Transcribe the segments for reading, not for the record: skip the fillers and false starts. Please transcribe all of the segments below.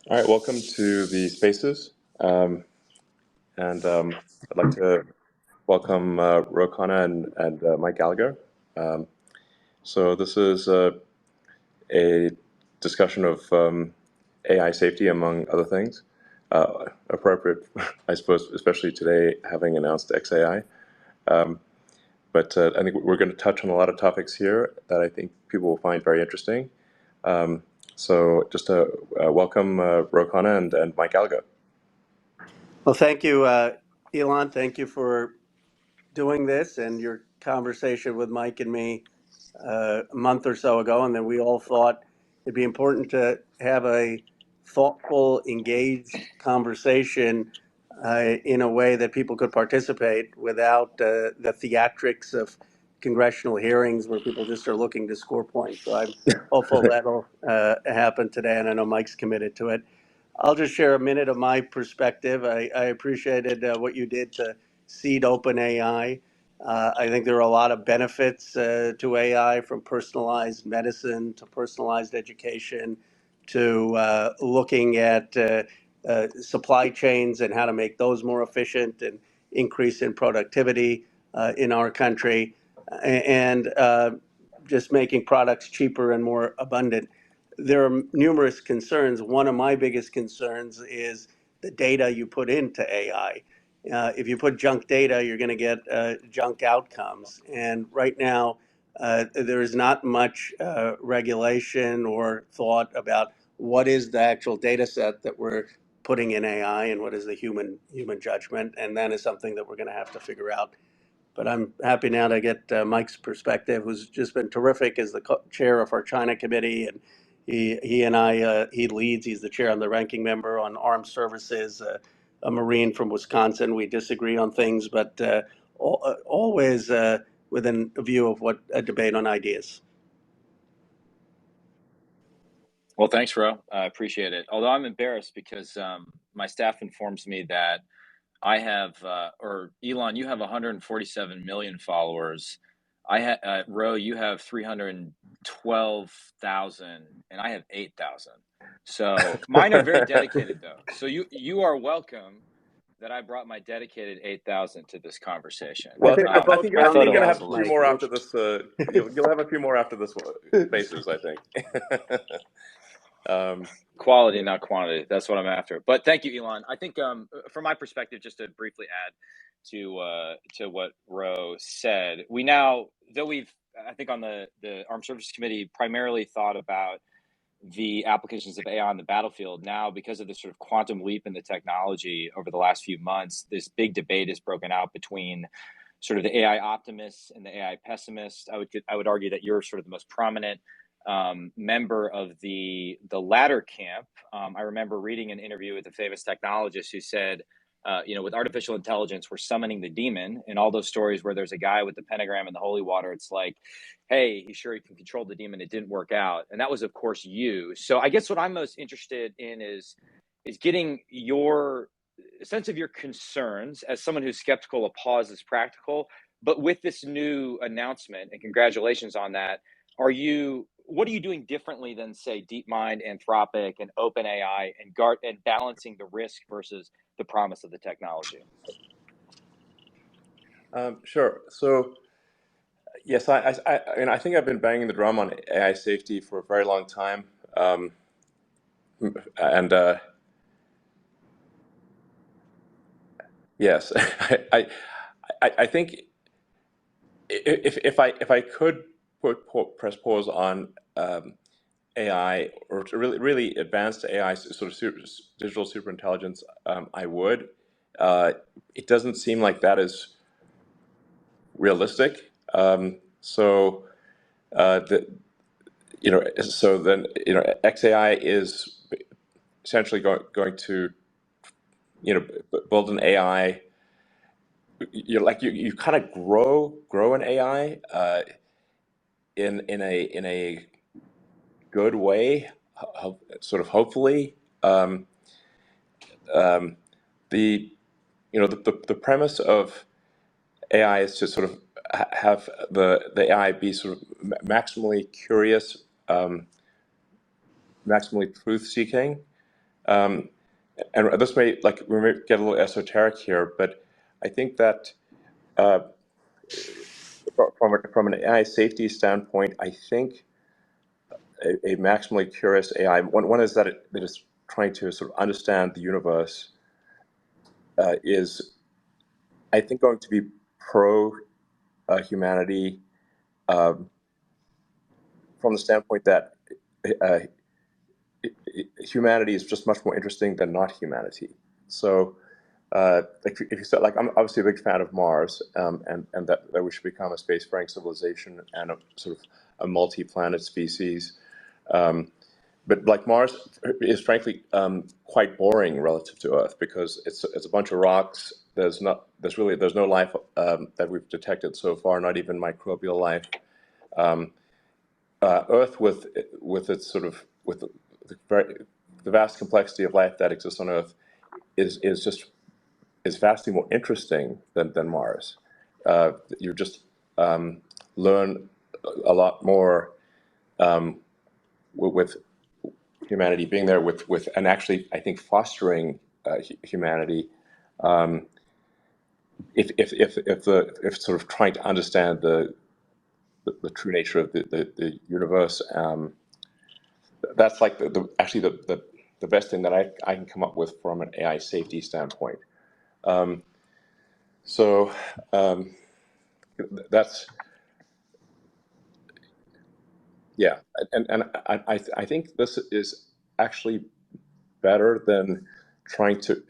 All right, welcome to the Spaces. I'd like to welcome Ro Khanna and Mike Gallagher. Um, so this is a discussion of AI safety, among other things. Appropriate, I suppose, especially today, having announced XAI. But I think we're going to touch on a lot of topics here that I think people will find very interesting. So just to welcome Ro Khanna and Mike Gallagher. Well, thank you, Elon. Thank you for doing this and your conversation with Mike and me a month or so ago. And then we all thought it'd be important to have a thoughtful, engaged conversation in a way that people could participate without the theatrics of congressional hearings where people just are looking to score points. So I'm hopeful that'll happen today, and I know Mike's committed to it. I'll just share a minute of my perspective. I appreciated what you did to seed OpenAI. I think there are a lot of benefits to AI, from personalized medicine to personalized education to looking at supply chains and how to make those more efficient and increase in productivity in our country, and just making products cheaper and more abundant. There are numerous concerns. One of my biggest concerns is the data you put into AI. If you put junk data, you're going to get junk outcomes. And right now, there is not much regulation or thought about what is the actual data set that we're putting in AI and what is the human judgment. And that is something that we're going to have to figure out. But I'm happy now to get Mike's perspective, who's just been terrific as the chair of our China committee, and he and I he leads. He's the chair and the ranking member on armed services. A Marine from Wisconsin. We disagree on things, but always within a view of what a debate on ideas. Well, thanks, Ro. I appreciate it. Although I'm embarrassed because my staff informs me that I have, or Elon, you have 147 million followers. Ro, you have 312,000, and I have 8,000. So mine are very dedicated, though. So you are welcome that I brought my dedicated 8,000 to this conversation. Well, I think you're going to have a few more after this. You'll have a few more after this Spaces, I think. Quality, not quantity. That's what I'm after. But thank you, Elon. I think from my perspective, just to briefly add to what Ro said, we now, though we've, I think on the Armed Services Committee, primarily thought about the applications of AI on the battlefield. Now, because of this sort of quantum leap in the technology over the last few months, this big debate is broken out between sort of the AI optimists and the AI pessimists. I would argue that you're sort of the most prominent member of the latter camp. I remember reading an interview with a famous technologist who said, with artificial intelligence, we're summoning the demon. And all those stories where there's a guy with the pentagram and the holy water, it's like, hey, he's sure he can control the demon. It didn't work out. And that was, of course, you. So I guess what I'm most interested in is getting your sense of your concerns as someone who's skeptical of pause is practical. But with this new announcement, and congratulations on that, what are you doing differently than, say, DeepMind, Anthropic, and OpenAI, and balancing the risk versus the promise of the technology? Sure. So, yes, I think I've been banging the drum on AI safety for a very long time, yes, I think if I could press pause on AI, or to really advanced AI, sort of digital superintelligence, I would. It doesn't seem like that is realistic. So then XAI is essentially going to build an AI. You kind of grow an AI in a good way, sort of hopefully. The premise of AI is to sort of have the AI be sort of maximally curious, maximally truth-seeking, Um, and this may we may get a little esoteric here, but I think that uh, from an AI safety standpoint, I think a maximally curious AI. One is that it is trying to sort of understand the universe is, I think, going to be pro humanity um, from the standpoint that uh, humanity is just much more interesting than not humanity. So, if you said, I'm obviously a big fan of Mars, and that we should become a spacefaring civilization and a sort of a multi-planet species. But Mars is frankly quite boring relative to Earth because it's a bunch of rocks. There's no life that we've detected so far, not even microbial life. Earth with its sort of with the vast complexity of life that exists on Earth is vastly more interesting than Mars. You just learn a lot more with humanity being there and actually I think fostering humanity. If sort of trying to understand the true nature of the universe. That's actually the best thing that I can come up with from an AI safety standpoint. So that's yeah, and I think this is actually better than trying to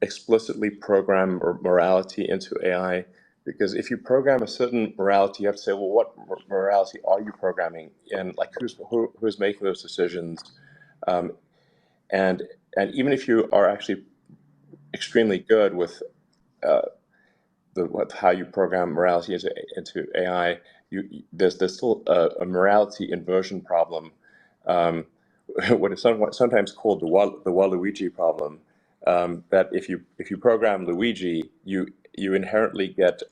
explicitly program morality into AI. Because if you program a certain morality, you have to say, well, what morality are you programming? And who's making those decisions? Um, and even if you are actually extremely good with how you program morality into AI, there's still a morality inversion problem, what is sometimes called the Waluigi problem. That if you program Luigi, you inherently get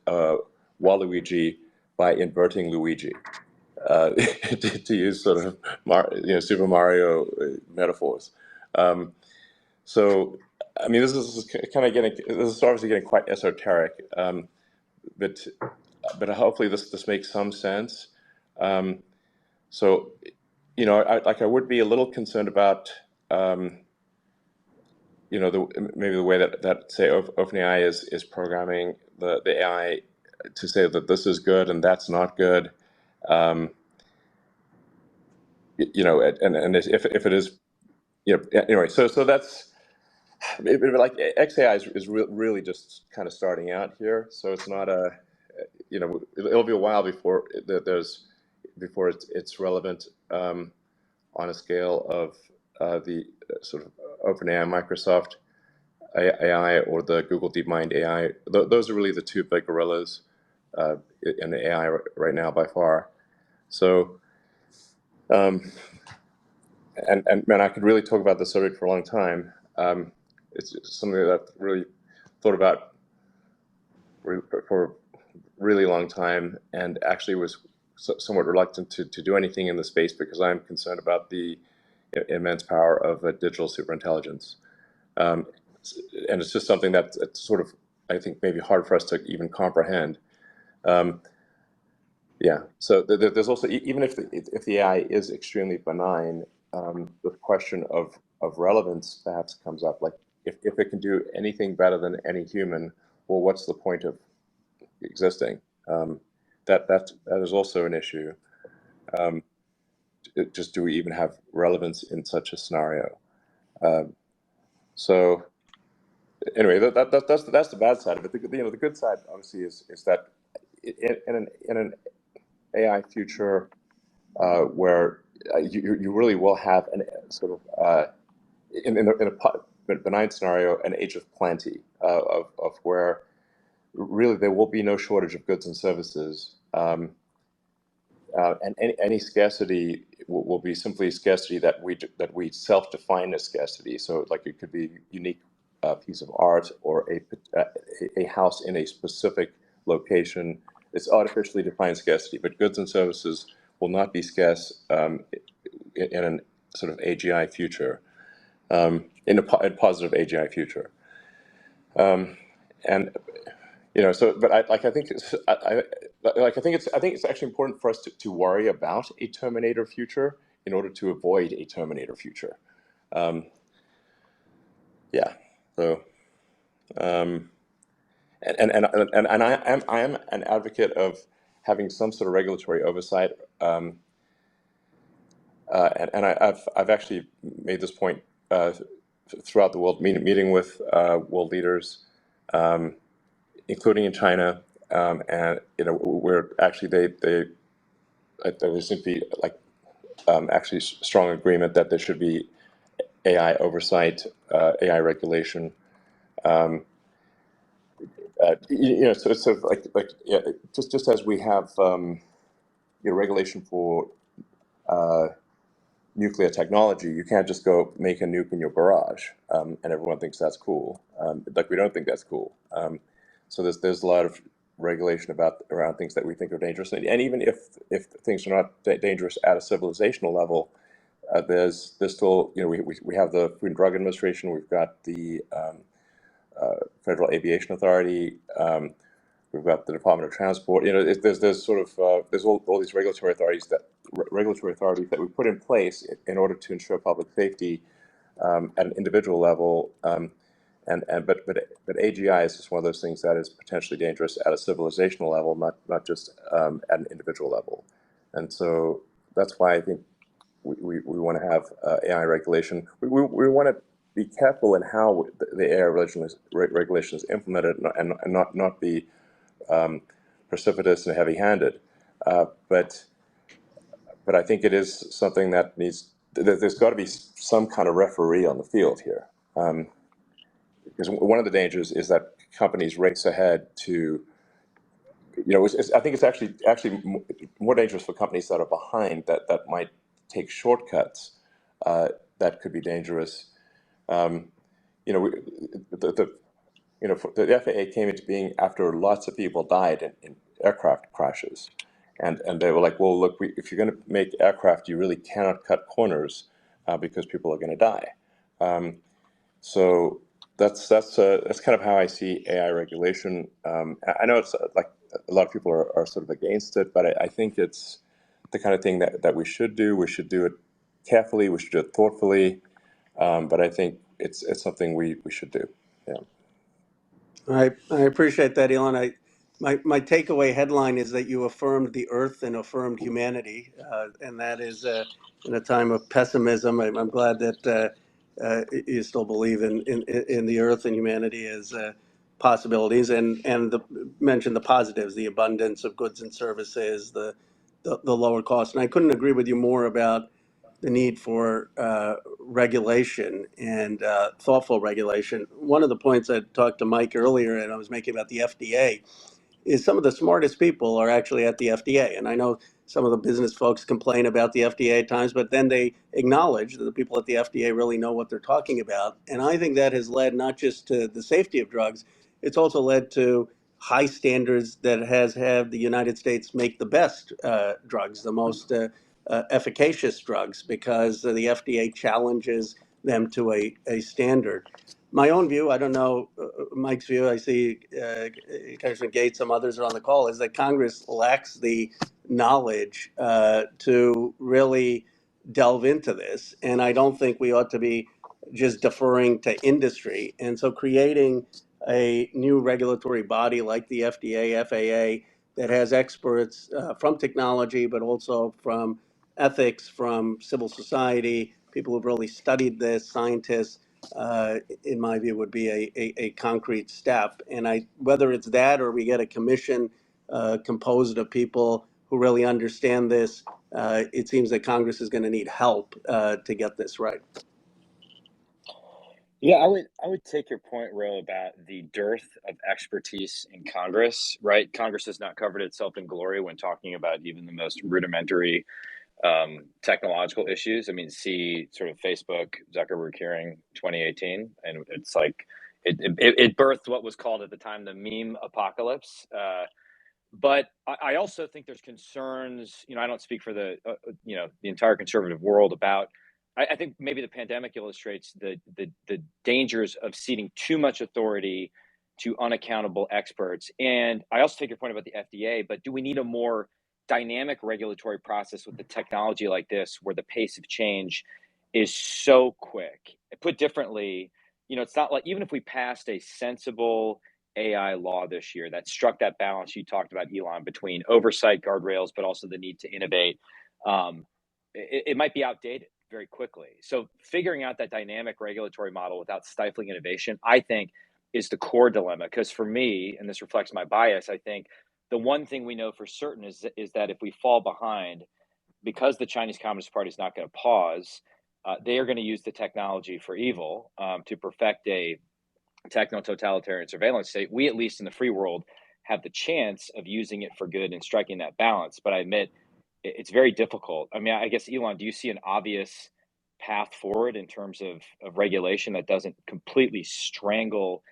Waluigi by inverting Luigi. To use sort of Super Mario metaphors. So, I mean, this is obviously getting quite esoteric, but hopefully this makes some sense. So, I would be a little concerned about, maybe the way that say OpenAI is programming the AI to say that this is good and that's not good. Um, and if it is, anyway, so that's. XAI is really just kind of starting out here, so it's not it'll be a while before it's relevant on a scale of the sort of OpenAI, Microsoft AI, or the Google DeepMind AI. Those are really the two big gorillas in the AI right now by far. So, and man, I could really talk about this subject for a long time. It's something that I've really thought about for a really long time, and actually was somewhat reluctant to do anything in the space because I'm concerned about the immense power of digital superintelligence. And it's just something that's sort of, I think, maybe hard for us to even comprehend. Yeah. So there's also, even if the AI is extremely benign, the question of relevance perhaps comes up. Like, if it can do anything better than any human, well, what's the point of existing? That is also an issue. Just, do we even have relevance in such a scenario? So anyway, that's the bad side of it. The good side obviously is that in an AI future where you really will have an sort of in a benign scenario, an age of plenty of where really there will be no shortage of goods and services. And any scarcity will be simply scarcity that we self-define as scarcity. So, like, it could be a unique piece of art or a house in a specific location. It's artificially defined scarcity, but goods and services will not be scarce in a sort of AGI future. in a positive AGI future. And so, but I think I think it's actually important for us to worry about a Terminator future in order to avoid a Terminator future. Yeah. So, and I am an advocate of having some sort of regulatory oversight. And I've actually made this point throughout the world, meeting with world leaders, including in China, and where actually there seems to be like actually strong agreement that there should be AI oversight, AI regulation. So it's sort of like yeah, just as we have regulation for nuclear technology, you can't just go make a nuke in your garage, and everyone thinks that's cool. Like we don't think that's cool. So there's a lot of regulation around things that we think are dangerous, and even if things are not dangerous at a civilizational level, there's still we have the Food and Drug Administration, we've got the Federal Aviation Authority. We've got the Department of Transport. There's sort of there's all these regulatory authorities that we put in place in order to ensure public safety at an individual level. But AGI is just one of those things that is potentially dangerous at a civilizational level, not just at an individual level. And so that's why I think we want to have AI regulation. We want to be careful in how the AI regulation is implemented and not be precipitous and heavy-handed, but I think it is something that there's got to be some kind of referee on the field here, because one of the dangers is that companies race ahead to, I think it's actually more dangerous for companies that are behind that might take shortcuts that could be dangerous. Um, you know, we, the FAA came into being after lots of people died in aircraft crashes, and they were like, well, look, if you're going to make aircraft, you really cannot cut corners because people are going to die. So that's kind of how I see AI regulation. I know it's like a lot of people are sort of against it, but I think it's the kind of thing that we should do. We should do it carefully. We should do it thoughtfully. But I think it's something we should do. Yeah. I appreciate that, Elon. My takeaway headline is that you affirmed the earth and affirmed humanity, and that is in a time of pessimism. I'm glad that you still believe in the earth and humanity as possibilities, and mention the positives, the abundance of goods and services, the lower cost. And I couldn't agree with you more about the need for regulation and thoughtful regulation. One of the points I talked to Mike earlier, and I was making about the FDA, is some of the smartest people are actually at the FDA. And I know some of the business folks complain about the FDA at times, but then they acknowledge that the people at the FDA really know what they're talking about. And I think that has led not just to the safety of drugs, it's also led to high standards that has had the United States make the best drugs, the most efficacious drugs, because the FDA challenges them to a standard. My own view, I don't know Mike's view, I see Congressman Gates, some others are on the call, is that Congress lacks the knowledge to really delve into this. And I don't think we ought to be just deferring to industry. And so creating a new regulatory body like the FDA, FAA, that has experts from technology, but also from ethics, from civil society, people who've really studied this, scientists, in my view, would be a concrete step. And whether it's that or we get a commission composed of people who really understand this, it seems that Congress is going to need help to get this right. Yeah, I would take your point, Ro, about the dearth of expertise in Congress, right? Congress has not covered itself in glory when talking about even the most rudimentary technological issues. I mean, see sort of Facebook Zuckerberg hearing 2018, and it's like it birthed what was called at the time the meme apocalypse. But I also think there's concerns. I don't speak for the the entire conservative world about I think maybe the pandemic illustrates the dangers of ceding too much authority to unaccountable experts. And I also take your point about the FDA, but do we need a more dynamic regulatory process with the technology like this, where the pace of change is so quick? Put differently, it's not like, even if we passed a sensible AI law this year that struck that balance you talked about, Elon, between oversight guardrails, but also the need to innovate, it might be outdated very quickly. So figuring out that dynamic regulatory model without stifling innovation, I think, is the core dilemma. Because for me, and this reflects my bias, I think the one thing we know for certain is that if we fall behind, because the Chinese Communist Party is not going to pause, they are going to use the technology for evil, to perfect a techno-totalitarian surveillance state. We, at least in the free world, have the chance of using it for good and striking that balance. But I admit it's very difficult. I mean, I guess, Elon, do you see an obvious path forward in terms of regulation that doesn't completely strangle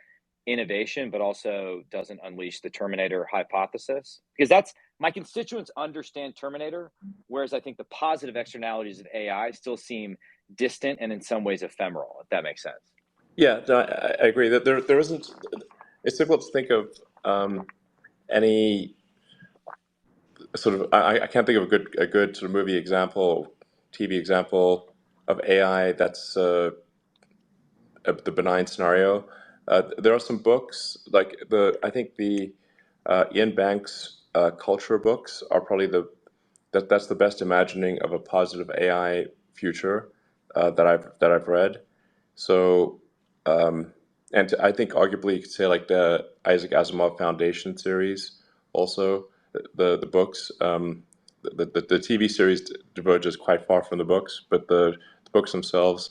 innovation, but also doesn't unleash the Terminator hypothesis? Because that's, my constituents understand Terminator, whereas I think the positive externalities of AI still seem distant and in some ways ephemeral, if that makes sense. Yeah, no, I agree that there isn't. It's difficult to think of any sort of. I can't think of a good sort of movie example, TV example of AI that's the benign scenario. There are some books like I think the Ian Banks culture books are probably that's the best imagining of a positive AI future that I've read. So, and I think arguably you could say like the Isaac Asimov Foundation series, also the books. The TV series diverges quite far from the books, but the books themselves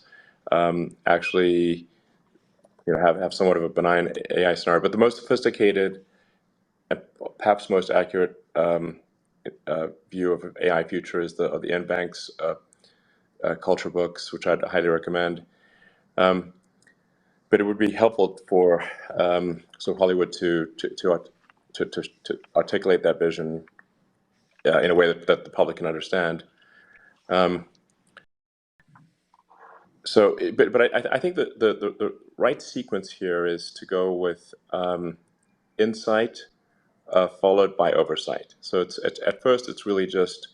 actually have somewhat of a benign AI scenario. But the most sophisticated and perhaps most accurate view of AI future is the Ian Banks culture books, which I'd highly recommend. But it would be helpful for Hollywood to articulate that vision in a way that the public can understand. But I think that the right sequence here is to go with insight followed by oversight. So at first it's really just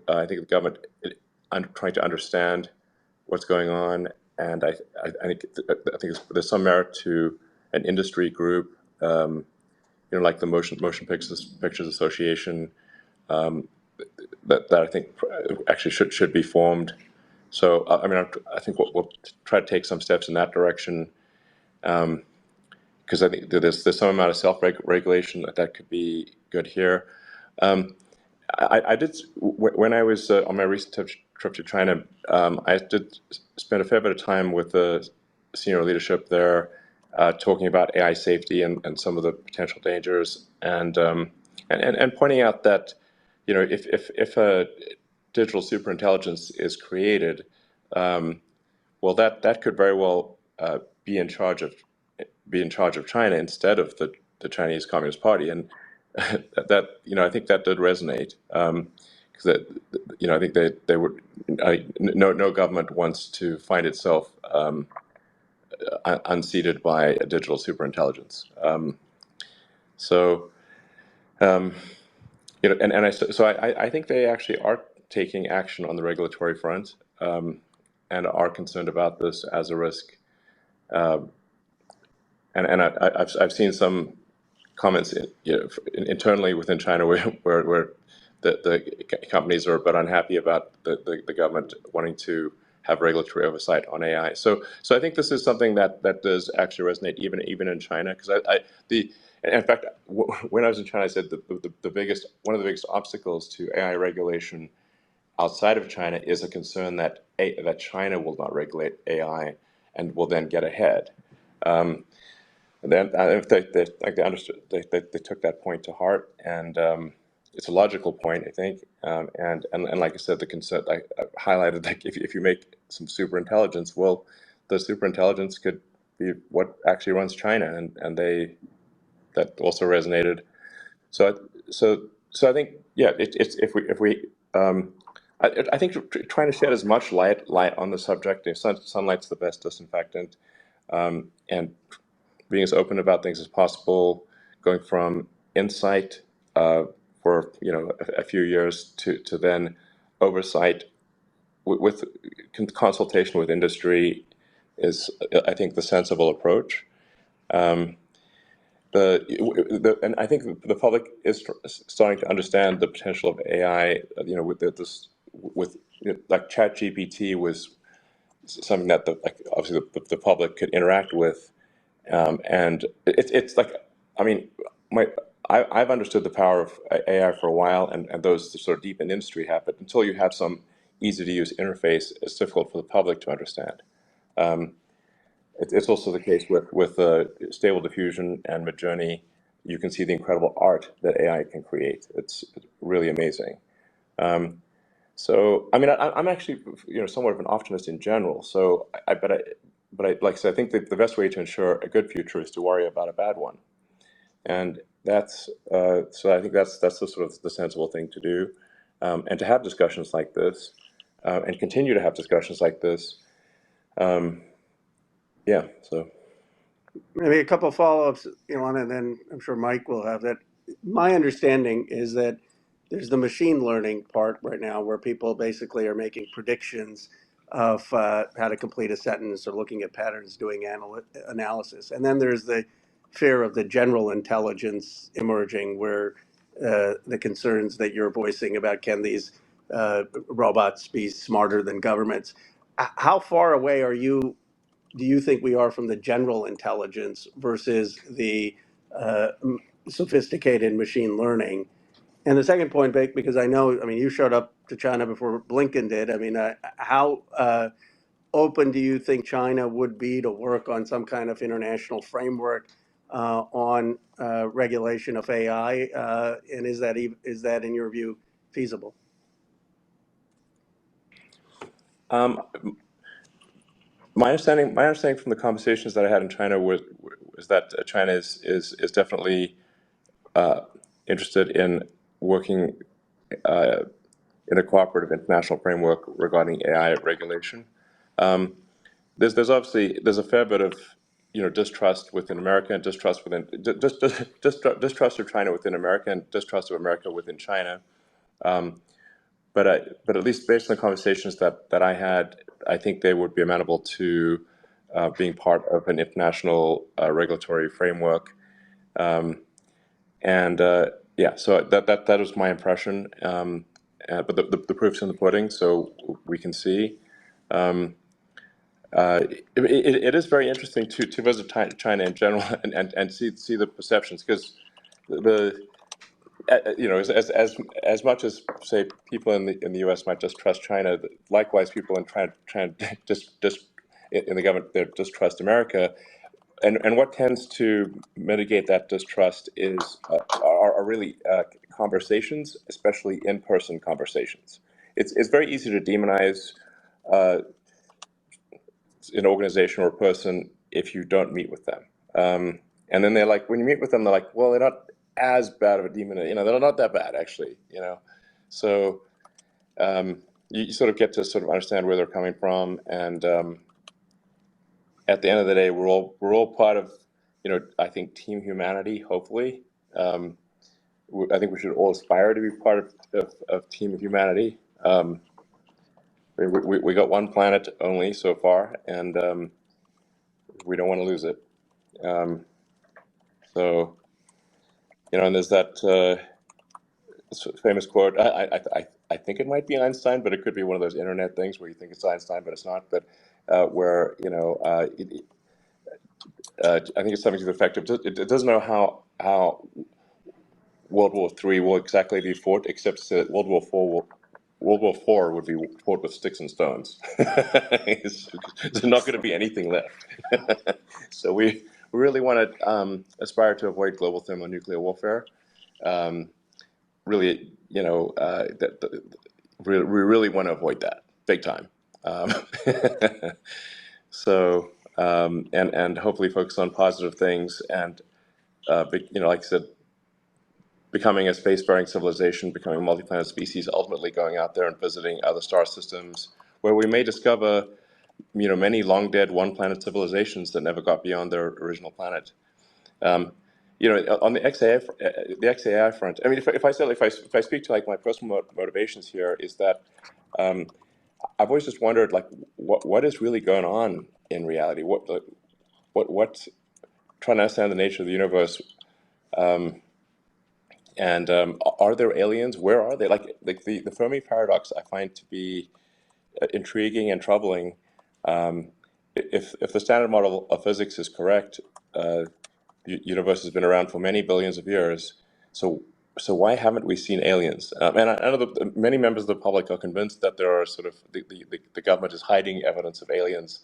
I think the government trying to understand what's going on, and I think there's some merit to an industry group, like the Motion Pictures Association, that I think actually should be formed. So I mean, I think we'll try to take some steps in that direction, because I think there's some amount of self-regulation that could be good here. I did, when I was on my recent trip to China, I did spend a fair bit of time with the senior leadership there, talking about AI safety and some of the potential dangers, and pointing out that if a digital superintelligence is created, well, that could very well be in charge of China instead of the Chinese Communist Party, and that I think that did resonate, because I think they would no government wants to find itself unseated by a digital superintelligence. So I think they actually are taking action on the regulatory front, and are concerned about this as a risk. And I've seen some comments internally within China where the companies are a bit unhappy about the government wanting to have regulatory oversight on AI. So I think this is something that does actually resonate even in China, because in fact, when I was in China, I said one of the biggest obstacles to AI regulation outside of China is a concern that China will not regulate AI and will then get ahead. And then they understood, they took that point to heart, and it's a logical point, I think. And like I said, the concern I highlighted, like if you make some superintelligence, well, the superintelligence could be what actually runs China, and that also resonated. So I think, yeah, it's if we I think trying to shed as much light on the subject. Sunlight's the best disinfectant, and being as open about things as possible, going from insight for a few years to then oversight with consultation with industry is, I think, the sensible approach. And I think the public is starting to understand the potential of AI. With like ChatGPT was something that obviously the public could interact with, and it's like, I mean, I've understood the power of AI for a while, and those sort of deep in industry have, but until you have some easy to use interface, it's difficult for the public to understand. It's also the case with Stable Diffusion and Midjourney. You can see the incredible art that AI can create. It's really amazing. So, I mean, I'm actually, somewhat of an optimist in general. So, but like I said, I think the best way to ensure a good future is to worry about a bad one, and that's so. I think that's the sort of the sensible thing to do, and to have discussions like this, and continue to have discussions like this. Yeah. So. Maybe a couple of follow-ups, Elon, and then I'm sure Mike will have that. My understanding is that there's the machine learning part right now where people basically are making predictions of how to complete a sentence or looking at patterns, doing analysis. And then there's the fear of the general intelligence emerging where the concerns that you're voicing about can these robots be smarter than governments. How far away do you think we are from the general intelligence versus the sophisticated machine learning? And the second point, because I know, I mean, you showed up to China before Blinken did. I mean, how open do you think China would be to work on some kind of international framework on regulation of AI? And is that in your view feasible? Um, my understanding from the conversations that I had in China was that China is definitely interested in working in a cooperative international framework regarding AI regulation. There's obviously a fair bit of distrust within America and distrust of China within America and distrust of America within China. But at least based on the conversations that I had, I think they would be amenable to being part of an international regulatory framework. And yeah, so that was my impression. But the proof's in the pudding, so we can see. It is very interesting to visit China in general and see the perceptions, because as much as, say, people in the U.S. might distrust China, likewise people in in the government, they distrust America, and what tends to mitigate that distrust are really conversations, especially in-person conversations. It's very easy to demonize an organization or a person if you don't meet with them. And then they're like, when you meet with them, they're like, well, they're not as bad of a demon. They're not that bad, actually. So you sort of get to sort of understand where they're coming from, and at the end of the day, we're all part of, I think, team humanity. Hopefully, I think we should all aspire to be part of team humanity. We got one planet only so far, and we don't want to lose it. So, and there's that famous quote. I think it might be Einstein, but it could be one of those internet things where you think it's Einstein, but it's not. But where I think it's something to the effect of it doesn't know how World War III will exactly be fought, except that World War IV would be fought with sticks and stones. There's not going to be anything left. So we really want to aspire to avoid global thermonuclear warfare. Really, we really want to avoid that big time. So and hopefully focus on positive things, and like I said, becoming a spacefaring civilization, becoming a multi-planet species, ultimately going out there and visiting other star systems, where we may discover, many long-dead one-planet civilizations that never got beyond their original planet. On the XAI front, I mean, if I speak to like my personal motivations here, is that I've always just wondered, like, what is really going on in reality? What trying to understand the nature of the universe, and are there aliens? Where are they? Like the Fermi paradox, I find to be intriguing and troubling. If the standard model of physics is correct, the universe has been around for many billions of years. So why haven't we seen aliens? And I know that many members of the public are convinced that there are sort of the government is hiding evidence of aliens.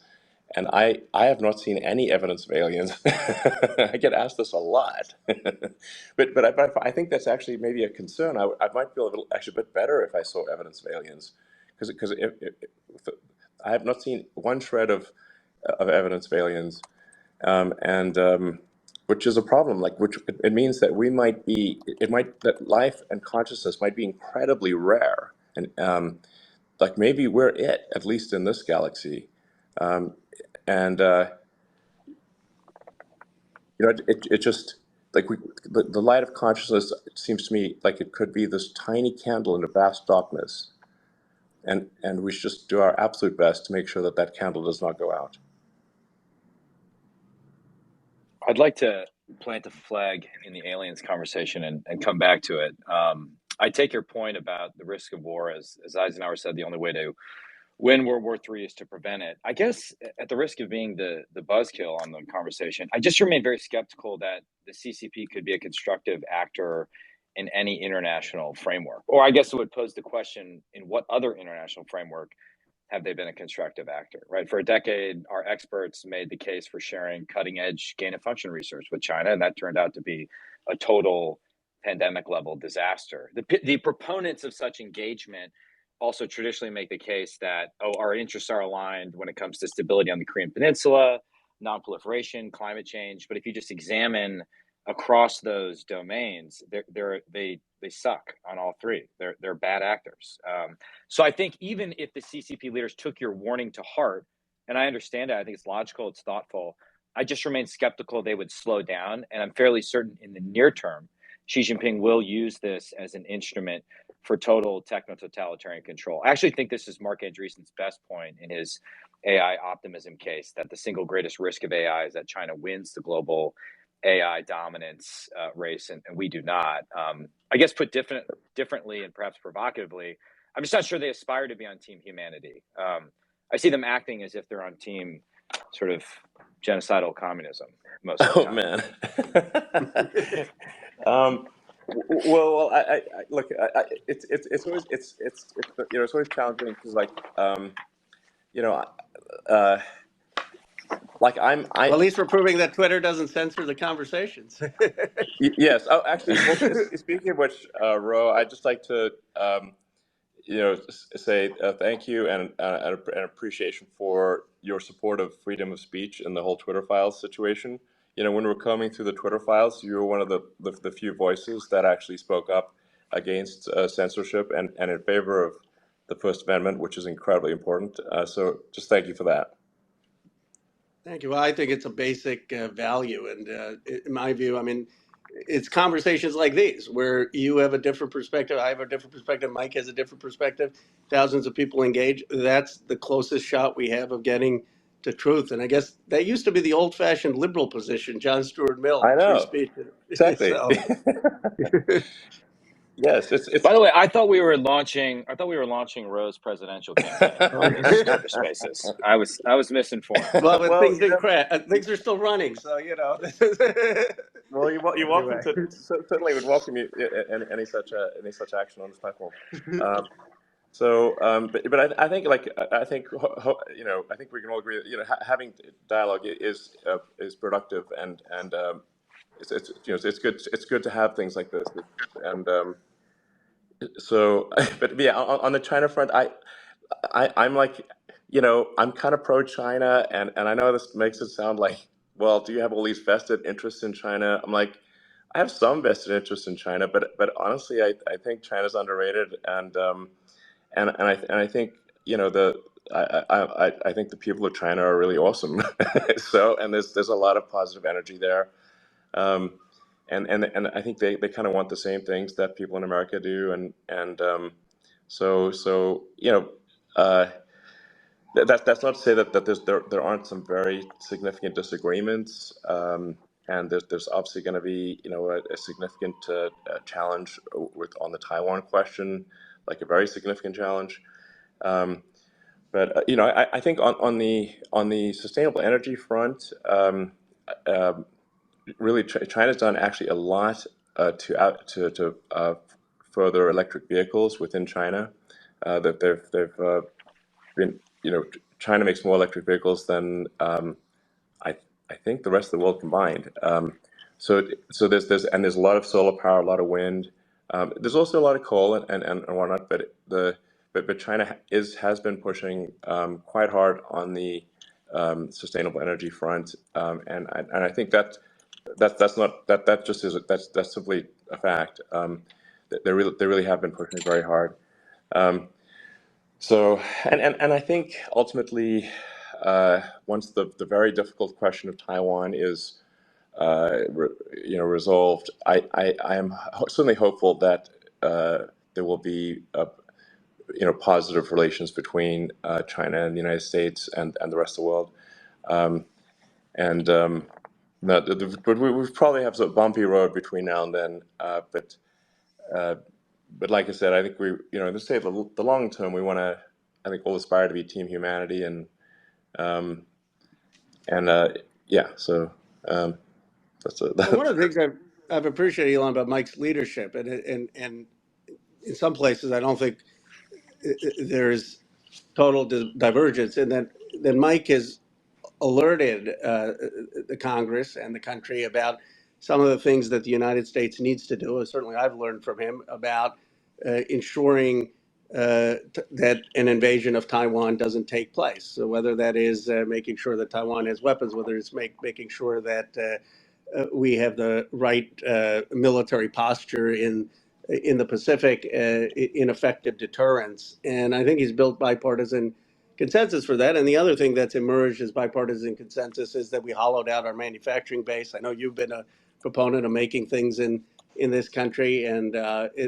And I have not seen any evidence of aliens. I get asked this a lot, but I think that's actually maybe a concern. I might feel actually a bit better if I saw evidence of aliens, because I have not seen one shred of evidence of aliens, and which is a problem. Like, which it means that that life and consciousness might be incredibly rare, and like maybe we're it, at least in this galaxy. And it just like the light of consciousness seems to me like it could be this tiny candle in a vast darkness, and we should just do our absolute best to make sure that that candle does not go out. I'd like to plant a flag in the aliens conversation and come back to it. I take your point about the risk of war, as Eisenhower said, the only way to win World War III is to prevent it. I guess, at the risk of being the buzzkill on the conversation, I just remain very skeptical that the CCP could be a constructive actor in any international framework. Or I guess it would pose the question, in what other international framework have they been a constructive actor, right? For a decade, our experts made the case for sharing cutting edge gain of function research with China, and that turned out to be a total pandemic level disaster. The proponents of such engagement also traditionally make the case that, our interests are aligned when it comes to stability on the Korean Peninsula, non-proliferation, climate change. But if you just examine across those domains, they suck on all three. They're bad actors. So I think even if the CCP leaders took your warning to heart, and I understand it, I think it's logical, it's thoughtful, I just remain skeptical they would slow down. And I'm fairly certain in the near term, Xi Jinping will use this as an instrument for total techno-totalitarian control. I actually think this is Mark Andreessen's best point in his AI optimism case, that the single greatest risk of AI is that China wins the global AI dominance race, and we do not. I guess put differently and perhaps provocatively, I'm just not sure they aspire to be on Team Humanity. I see them acting as if they're on Team sort of genocidal communism most of the time. Man. Well, I look. It's always it's challenging because like like Well, at least we're proving that Twitter doesn't censor the conversations. Yes. Oh, actually, well, speaking of which, Ro, I'd just like to say thank you and an appreciation for your support of freedom of speech in the whole Twitter files situation. When we're combing through the Twitter files, you were one of the few voices that actually spoke up against censorship and in favor of the First Amendment, which is incredibly important. So just thank you for that. Thank you. Well, I think it's a basic value. And in my view, I mean, it's conversations like these where you have a different perspective, I have a different perspective, Mike has a different perspective, thousands of people engage. That's the closest shot we have of getting to truth. And I guess that used to be the old-fashioned liberal position, John Stuart Mill, I free know. speech. Exactly. So, Yes, it's. By the way, I thought we were launching Roe's presidential campaign on these Twitter Spaces. I was misinformed. well, but Well, things didn't crash. Things are still running, so well, you're welcome anyway. to certainly would welcome you any such action on this platform. But I think I think I think we can all agree that having dialogue is productive and it's good to have things like this, and so but yeah, on the China front, I'm like, I'm kind of pro-China, and I know this makes it sound like, well, do you have all these vested interests in China? I'm like, I have some vested interest in China, but honestly, I think China's underrated, and I think I think the people of China are really awesome. So, and there's a lot of positive energy there, um, and I think they kind of want the same things that people in America do, and so uh, that's not to say that there aren't some very significant disagreements, and there's obviously going to be a significant challenge on the Taiwan question, like a very significant challenge. Um, but I think on the sustainable energy front, really China's done actually a lot to further electric vehicles within China. That they've been China makes more electric vehicles than I I think the rest of the world combined. So there's a lot of solar power, a lot of wind. There's also a lot of coal and whatnot, but China has been pushing quite hard on the sustainable energy front, and I think that's not that just is that's simply a fact. They really have been pushing very hard. Um, so, and I think ultimately, once the very difficult question of Taiwan is, resolved, I am certainly hopeful that there will be, positive relations between China and the United States and the rest of the world. Um, and but we probably have a bumpy road between now and then. Uh, but like I said, I think let's say the long term, I think we'll aspire to be Team Humanity, um, and yeah, so that's a, Well, one of the things I've appreciated, Elon, about Mike's leadership, and in some places I don't think there's total divergence, and that Mike has alerted the Congress and the country about some of the things that the United States needs to do. Certainly, I've learned from him about ensuring that an invasion of Taiwan doesn't take place. So whether that is making sure that Taiwan has weapons, whether it's making sure that we have the right military posture in the Pacific, in effective deterrence. And I think he's built bipartisan consensus for that. And the other thing that's emerged as bipartisan consensus is that we hollowed out our manufacturing base. I know you've been a proponent of making things in this country, and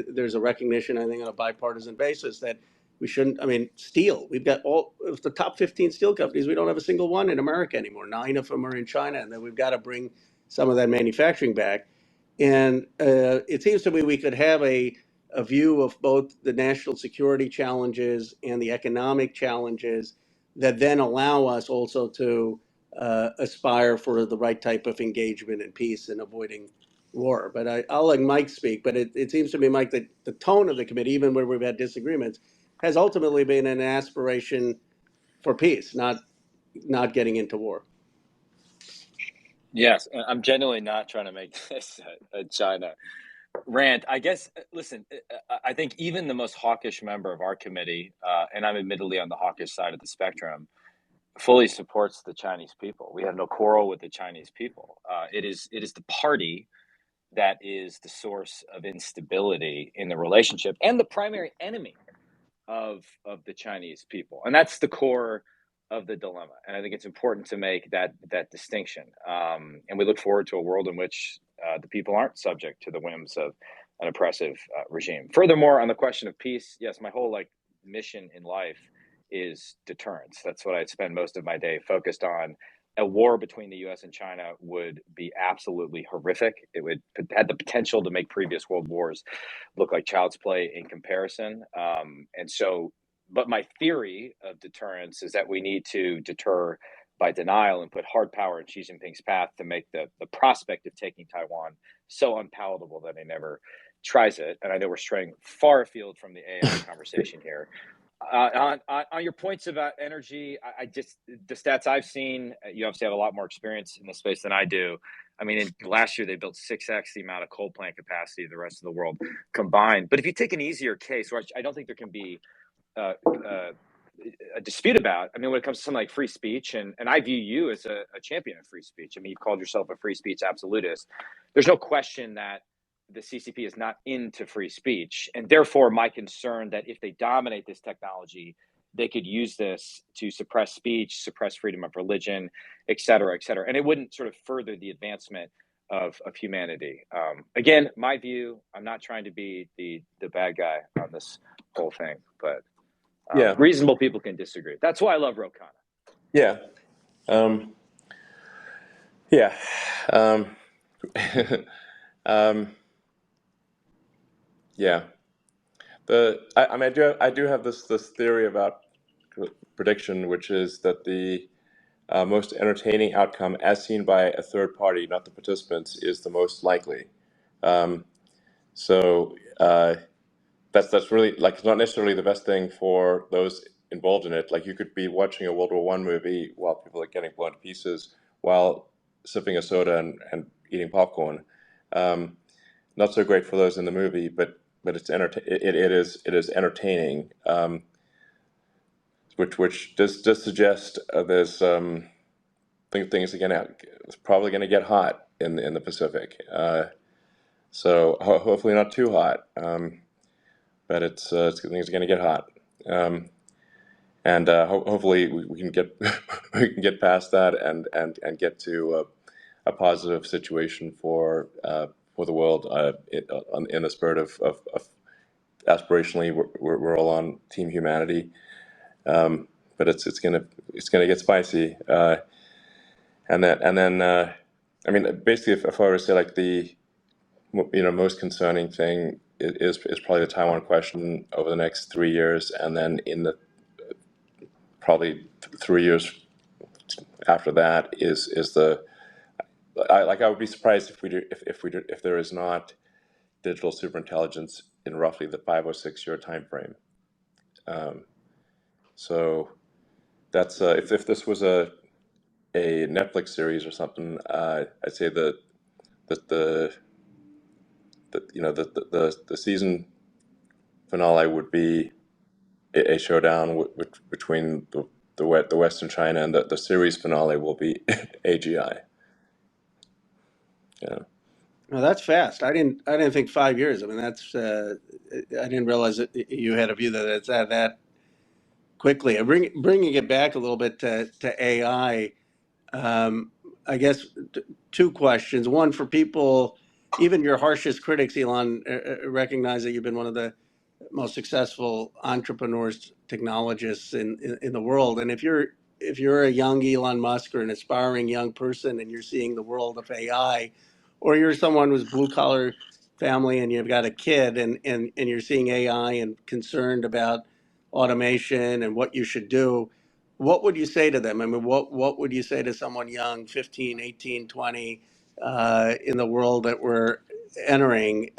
there's a recognition, I think, on a bipartisan basis that we shouldn't. I mean, steel. We've got all of the top 15 steel companies. We don't have a single one in America anymore. 9 of them are in China, and then we've got to bring some of that manufacturing back. And it seems to me we could have a view of both the national security challenges and the economic challenges that then allow us also to aspire for the right type of engagement and peace and avoiding war. But I'll let Mike speak. But it seems to me, Mike, that the tone of the committee, even where we've had disagreements, has ultimately been an aspiration for peace, not getting into war. Yes, I'm genuinely not trying to make this a China rant. I guess, listen, I think even the most hawkish member of our committee, and I'm admittedly on the hawkish side of the spectrum, fully supports the Chinese people. We have no quarrel with the Chinese people. It is the party that is the source of instability in the relationship and the primary enemy of the Chinese people, and that's the core of the dilemma. And I think it's important to make that distinction. And we look forward to a world in which the people aren't subject to the whims of an oppressive regime. Furthermore, on the question of peace, yes, my whole mission in life is deterrence. That's what I'd spend most of my day focused on. A war between the U.S. and China would be absolutely horrific. It would had the potential to make previous world wars look like child's play in comparison. But my theory of deterrence is that we need to deter by denial and put hard power in Xi Jinping's path to make the prospect of taking Taiwan so unpalatable that he never tries it. And I know we're straying far afield from the AI conversation here. On your points about energy, I just the stats I've seen, you obviously have a lot more experience in this space than I do. I mean, last year they built 6x the amount of coal plant capacity of the rest of the world combined. But if you take an easier case, which I don't think there can be a dispute about. I mean, when it comes to something like free speech, and I view you as a champion of free speech. I mean, you've called yourself a free speech absolutist. There's no question that the CCP is not into free speech, and therefore my concern that if they dominate this technology, they could use this to suppress speech, suppress freedom of religion, et cetera, and it wouldn't sort of further the advancement of humanity. Again, my view. I'm not trying to be the bad guy on this whole thing, but Yeah, reasonable people can disagree. That's why I love Ro Khanna. yeah, um, yeah. Um, um, yeah. I mean, I do have this theory about prediction, which is that the most entertaining outcome, as seen by a third party, not the participants, is the most likely. Um, so that's really like it's not necessarily the best thing for those involved in it. Like you could be watching a World War One movie while people are getting blown to pieces while sipping a soda and eating popcorn. Um, Not so great for those in the movie, but it is entertaining, which does suggest there's things are gonna it's probably gonna get hot in the Pacific. So hopefully not too hot, but things are gonna get hot, and hopefully we can get we can get past that and get to a positive situation for the world in the spirit of aspirationally we're all on Team Humanity, but it's gonna get spicy, and then I mean basically if I were to say like the most concerning thing is probably the Taiwan question over the next 3 years, and then in the probably 3 years after that is the I would be surprised if there is not digital superintelligence in roughly the 5 or 6 year time frame. So that's if this was a Netflix series or something, I'd say that the season finale would be a showdown between the West and China, and the series finale will be AGI. Yeah. Well, that's fast. I didn't think 5 years. I mean, that's I didn't realize that you had a view that it's that quickly. Bringing it back a little bit to AI. Um, I guess two questions. One for people, even your harshest critics, Elon, recognize that you've been one of the most successful entrepreneurs, technologists in the world. And if you're a young Elon Musk or an aspiring young person and you're seeing the world of AI, or you're someone who's blue collar family and you've got a kid and you're seeing AI and concerned about automation and what you should do, what would you say to them? I mean, what would you say to someone young, 15, 18, 20, in the world that we're entering?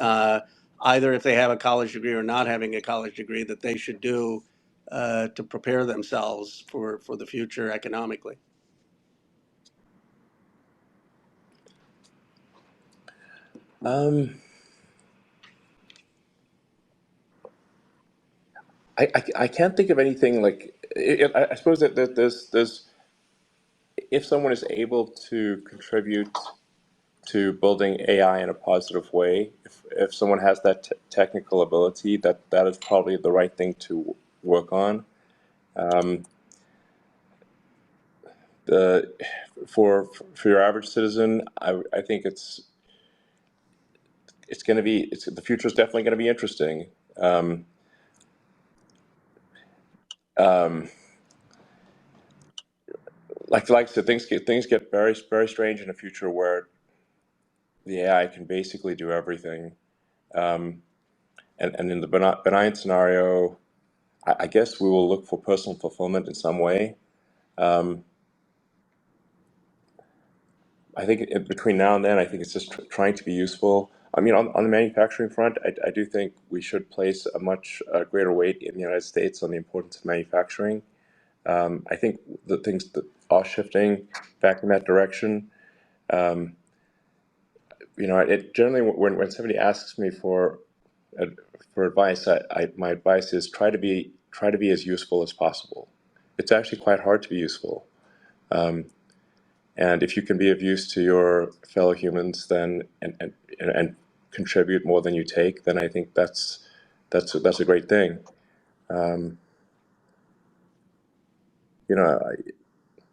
Either if they have a college degree or not having a college degree, that they should do to prepare themselves for the future economically. Um, I can't think of anything like I suppose that there's if someone is able to contribute to building AI in a positive way, if someone has that technical ability, that is probably the right thing to work on. Um, the for your average citizen, I think it's going to be the future is definitely going to be interesting. Um, um, like I said, things get very strange in a future where the AI can basically do everything. Um, and in the benign scenario, I guess we will look for personal fulfillment in some way. Um, I think between now and then, I think it's just trying to be useful. I mean, on the manufacturing front, I do think we should place a much greater weight in the United States on the importance of manufacturing. I think the things that are shifting back in that direction. Um, it generally when somebody asks me for advice, my advice is try to be try to be as useful as possible. It's actually quite hard to be useful. And if you can be of use to your fellow humans, then and contribute more than you take, then I think that's a great thing. You know,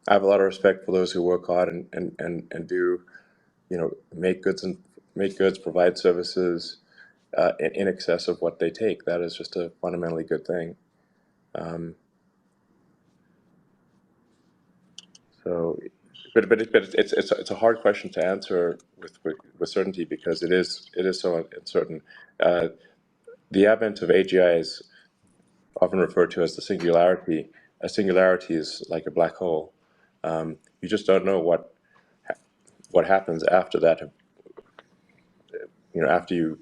I have a lot of respect for those who work hard and do, make goods, provide services in excess of what they take. That is just a fundamentally good thing. So, it's a hard question to answer with certainty because it is so uncertain. The advent of AGI is often referred to as the singularity. A singularity is like a black hole. You just don't know what happens after that. After you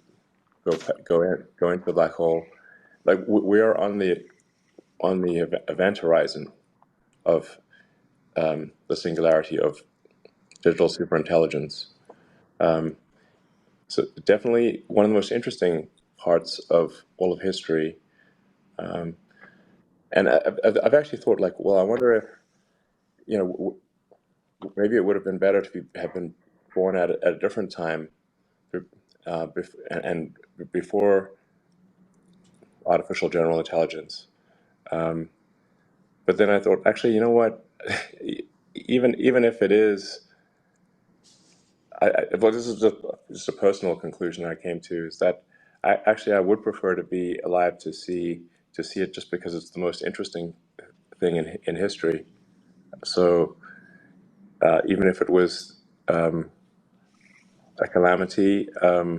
go into the black hole, like we are on the event horizon of the singularity of digital superintelligence. So definitely one of the most interesting parts of all of history. And I've actually thought, like, well, I wonder if, maybe it would have been better to have been born at a different time, and before artificial general intelligence. But then I thought, actually, you know what? Even if it is, well, this is just a personal conclusion I came to, is that I would prefer to be alive to see it, just because it's the most interesting thing in history. So even if it was a calamity, I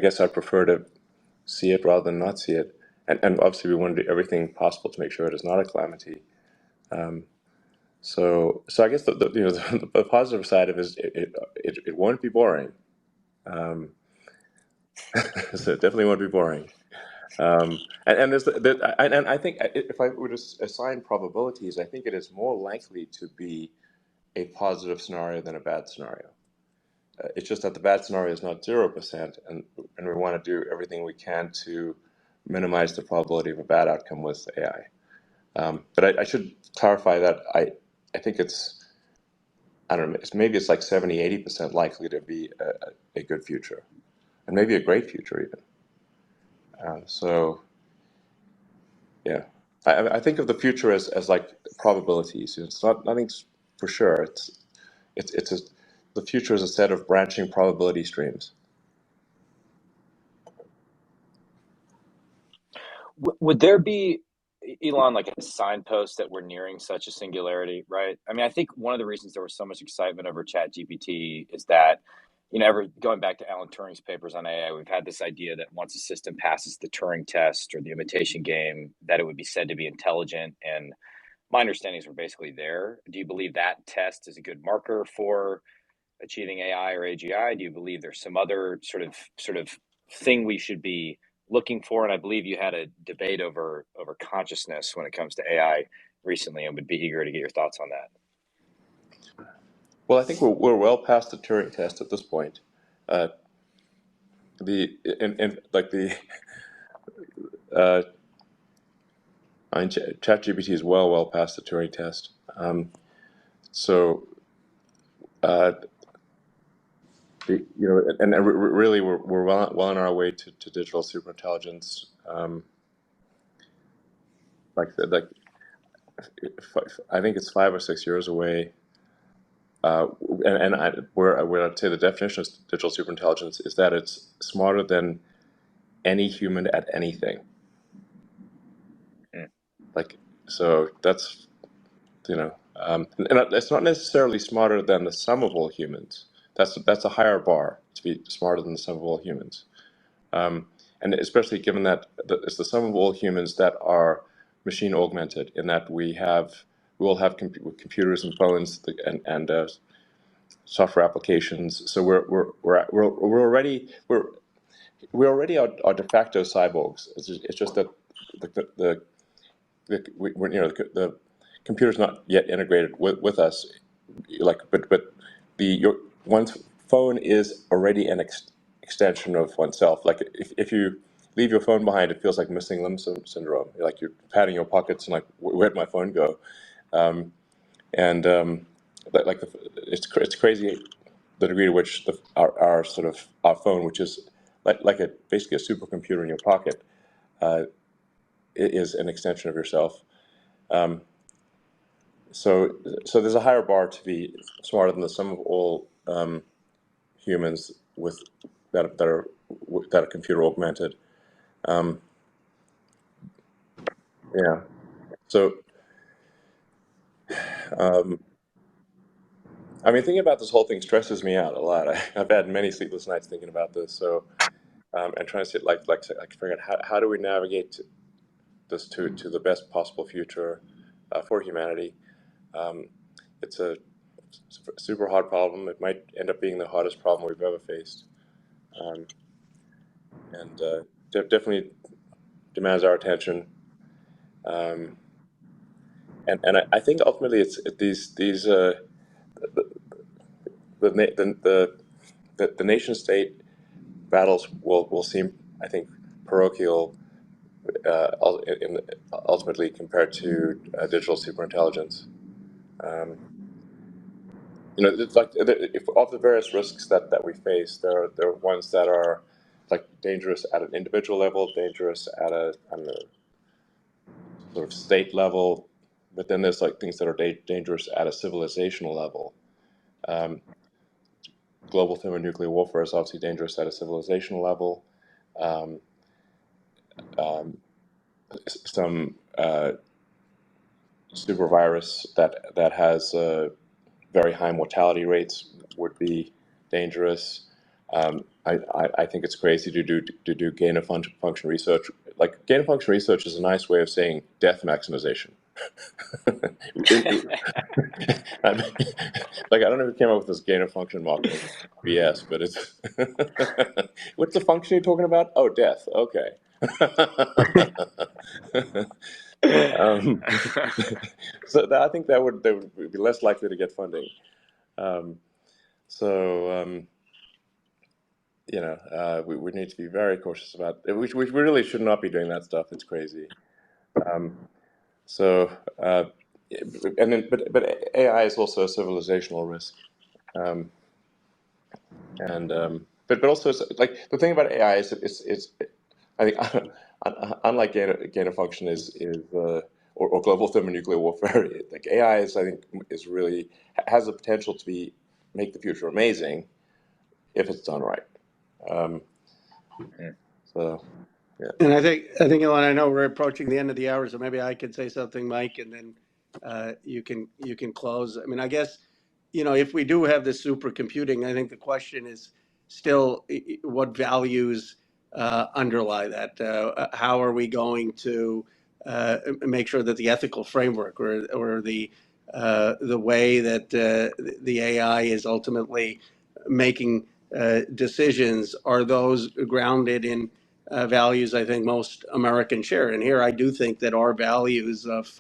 guess I'd prefer to see it rather than not see it. And obviously, we want to do everything possible to make sure it is not a calamity. So I guess the positive side of it is it won't be boring. So it definitely won't be boring. And and I think if I were to assign probabilities, I think it is more likely to be a positive scenario than a bad scenario. It's just that the bad scenario is not 0%, and we want to do everything we can to minimize the probability of a bad outcome with AI. But I should clarify that I think I don't know, maybe it's like 70-80% likely to be a good future, and maybe a great future even. So yeah, I think of the future as like probabilities. It's not nothing's for sure. The future is a set of branching probability streams. Would there be, Elon, like a signpost that we're nearing such a singularity, right? I mean, I think one of the reasons there was so much excitement over ChatGPT is that, going back to Alan Turing's papers on AI, we've had this idea that once a system passes the Turing test or the imitation game, that it would be said to be intelligent. And my understandings were basically there. Do you believe that test is a good marker for achieving AI or AGI? Do you believe there's some other sort of thing we should be looking for? And I believe you had a debate over consciousness when it comes to AI recently, and would be eager to get your thoughts on that. Well, I think we're well past the Turing test at this point. ChatGPT is well past the Turing test. So and really we're well on our way to digital superintelligence. I think it's 5 or 6 years away. Where I'd say the definition of digital superintelligence is that it's smarter than any human at anything. So that's and it's not necessarily smarter than the sum of all humans. That's a higher bar, to be smarter than the sum of all humans. And especially given that it's the sum of all humans that are machine augmented, in that we will have computers and phones and software applications. So we're already are de facto cyborgs. It's just that the computer's not yet integrated with us. But one's phone is already an extension of oneself. Like if you leave your phone behind, it feels like missing limb syndrome. Like you're patting your pockets and like, where'd my phone go? And like it's crazy the degree to which our sort of our phone, which is like basically a supercomputer in your pocket, is an extension of yourself. So there's a higher bar to be smarter than the sum of all humans with that are computer augmented. Yeah. So I mean, thinking about this whole thing stresses me out a lot. I've had many sleepless nights thinking about this. So and trying to see like figure out how do we navigate this to the best possible future for humanity. It's a super hard problem. It might end up being the hardest problem we've ever faced, and definitely demands our attention. And I think ultimately it's these the nation state battles will seem, I think, parochial ultimately compared to digital superintelligence. It's like if of the various risks that we face, there are ones that are like dangerous at an individual level, dangerous at a sort of state level, but then there's like things that are dangerous at a civilizational level. Global thermonuclear warfare is obviously dangerous at a civilizational level. Some super virus that has very high mortality rates would be dangerous. I think it's crazy to do gain of function research. Like gain of function research is a nice way of saying death maximization. Like I don't know who came up with this gain of function marketing BS, but it's what's the function you're talking about? Oh, death. Okay. So I think they would be less likely to get funding. So we need to be very cautious about it. We really should not be doing that stuff. It's crazy. So and then but AI is also a civilizational risk. And but also it's, like the thing about AI is it's I think unlike gain of function or global thermonuclear warfare, like AI is I think is really has the potential to make the future amazing if it's done right. So yeah. And Elon, I know we're approaching the end of the hour, so maybe I could say something, Mike, and then you can close. I mean, I guess if we do have this supercomputing, I think the question is still what values underlie that. How are we going to make sure that the ethical framework or the way that the AI is ultimately making decisions are those grounded in values I think most Americans share. And here I do think that our values of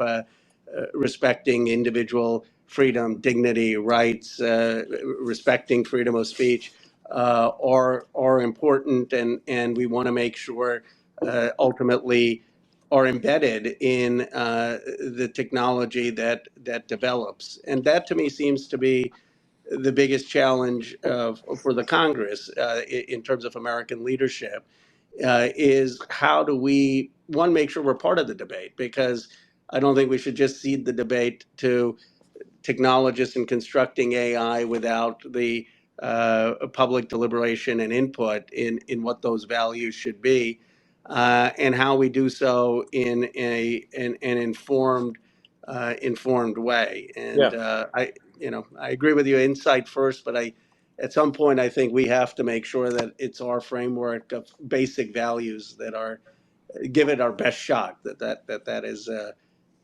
respecting individual freedom, dignity, rights, respecting freedom of speech are important, and we want to make sure ultimately are embedded in the technology that develops. And that to me seems to be the biggest challenge for the Congress in terms of American leadership is how do we, one, make sure we're part of the debate, because I don't think we should just cede the debate to technologists in constructing AI without the public deliberation and input in what those values should be, and how we do so in an informed way. And Yeah. I agree with you, insight first, but at some point, I think we have to make sure that it's our framework of basic values that are give it our best shot. That is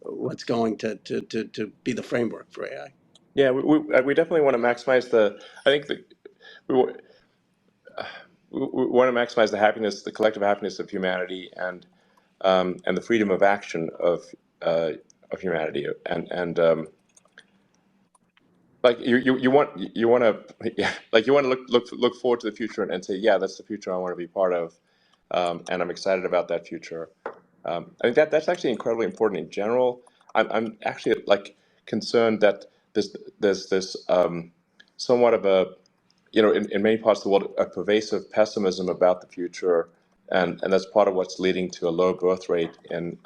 what's going to be the framework for AI. Yeah, we definitely want to maximize I think we, wa- we want to maximize the happiness, the collective happiness of humanity, and the freedom of action of humanity, and like you want to yeah, like you want to look forward to the future and say, yeah, that's the future I want to be part of. and I'm excited about that future. I think that's actually incredibly important in general. I'm actually like concerned that there's this somewhat of a, in many parts of the world, a pervasive pessimism about the future, and that's part of what's leading to a low birth rate in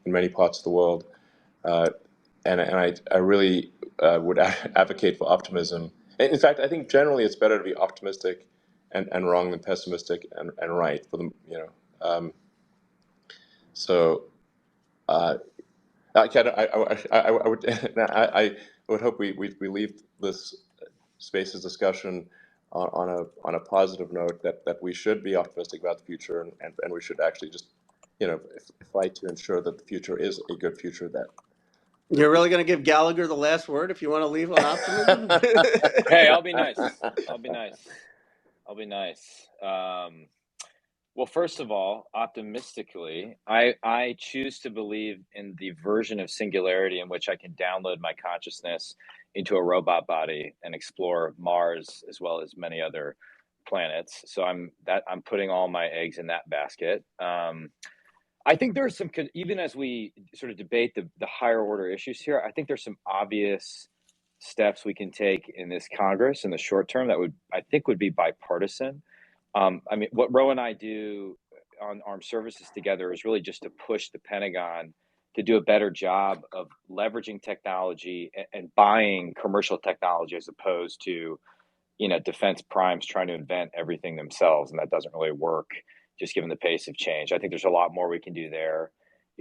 many parts of the world. Uh, and I really would advocate for optimism. And in fact, I think generally it's better to be optimistic and wrong than pessimistic and right for them. So uh, I would I would hope we leave this space's discussion on a positive note that we should be optimistic about the future and we should actually just fight to ensure that the future is a good future that. You're really going to give Gallagher the last word if you want to leave on optimism? Hey, I'll be nice. I'll be nice. I'll be nice. Well, first of all, optimistically, I choose to believe in the version of singularity in which I can download my consciousness into a robot body and explore Mars as well as many other planets. So I'm putting all my eggs in that basket. I think there's some, even as we sort of debate the higher order issues here, I think there's some obvious steps we can take in this Congress in the short term that I think would be bipartisan. I mean, what Ro and I do on armed services together is really just to push the Pentagon to do a better job of leveraging technology and buying commercial technology as opposed to, defense primes trying to invent everything themselves. And that doesn't really work, just given the pace of change. I think there's a lot more we can do there.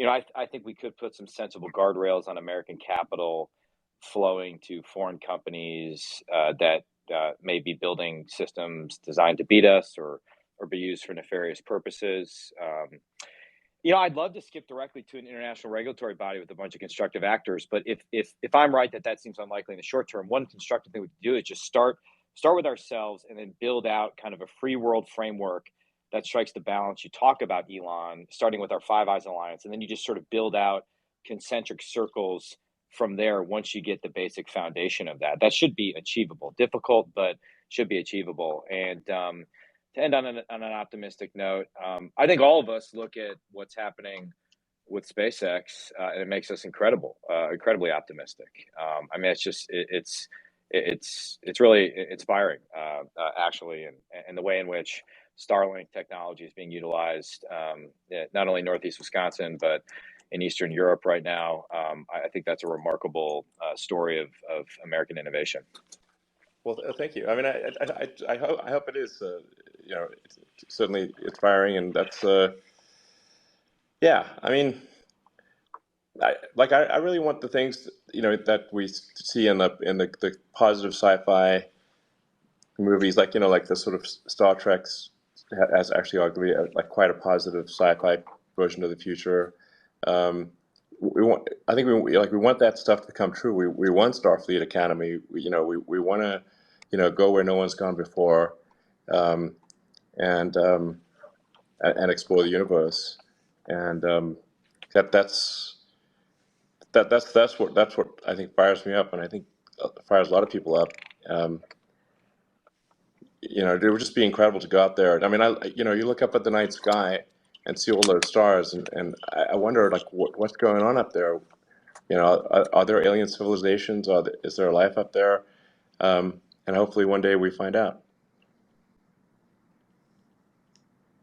I think we could put some sensible guardrails on American capital flowing to foreign companies that may be building systems designed to beat us or be used for nefarious purposes. I'd love to skip directly to an international regulatory body with a bunch of constructive actors, but if I'm right that seems unlikely in the short term, one constructive thing we can do is just start with ourselves and then build out kind of a free world framework that strikes the balance. You talk about Elon, starting with our Five Eyes Alliance, and then you just sort of build out concentric circles from there once you get the basic foundation of that. That should be achievable. Difficult, but should be achievable. And to end on an optimistic note, I think all of us look at what's happening with SpaceX, and it makes us incredibly optimistic. I mean, it's really inspiring, actually, and the way in which Starlink technology is being utilized, not only Northeast Wisconsin, but in Eastern Europe right now. I think that's a remarkable story of American innovation. Well, thank you. I mean, I hope it is. It's certainly inspiring, and that's yeah. I mean, I really want the things that we see in the positive sci-fi movies, like the sort of Star Trek's has actually arguably like quite a positive sci-fi version of the future. I think we want that stuff to come true. We want Starfleet Academy. We want to go where no one's gone before, and explore the universe, and that's what I think fires me up, and I think fires a lot of people up. It would just be incredible to go out there. I mean, you look up at the night sky and see all those stars, and I wonder like what's going on up there. Are there alien civilizations? Is there life up there? And hopefully one day we find out.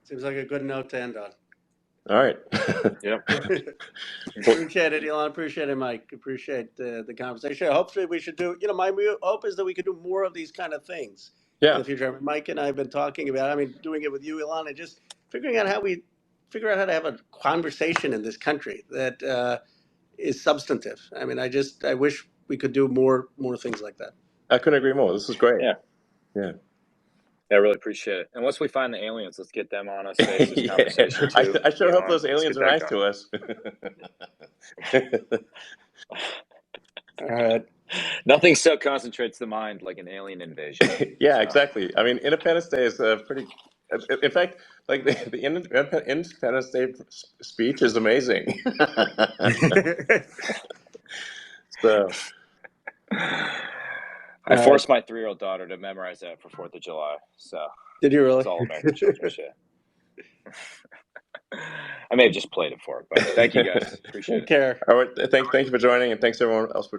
Seems like a good note to end on. All right. Yep. Appreciate it, Elon. Appreciate it, Mike. Appreciate the conversation. Hopefully we should do, my hope is that we could do more of these kind of things in the future. Mike and I have been talking about, doing it with you, Elon, and just figuring out how to have a conversation in this country that is substantive. I wish we could do more things like that. I couldn't agree more. This is great. Yeah. I really appreciate it. And once we find the aliens, let's get them on a Spaces conversation too. I sure hope those aliens are nice to us. All right. Nothing so concentrates the mind like an alien invasion. Yeah, exactly. I mean, Independence Day is pretty. In fact, like the Independence Day speech is amazing. So. I forced my 3-year-old daughter to memorize that for 4th of July. So did you really? It's all American children shit. I may have just played it for it, but thank you guys. Appreciate it. Take care. All right, thank you for joining, and thanks everyone else for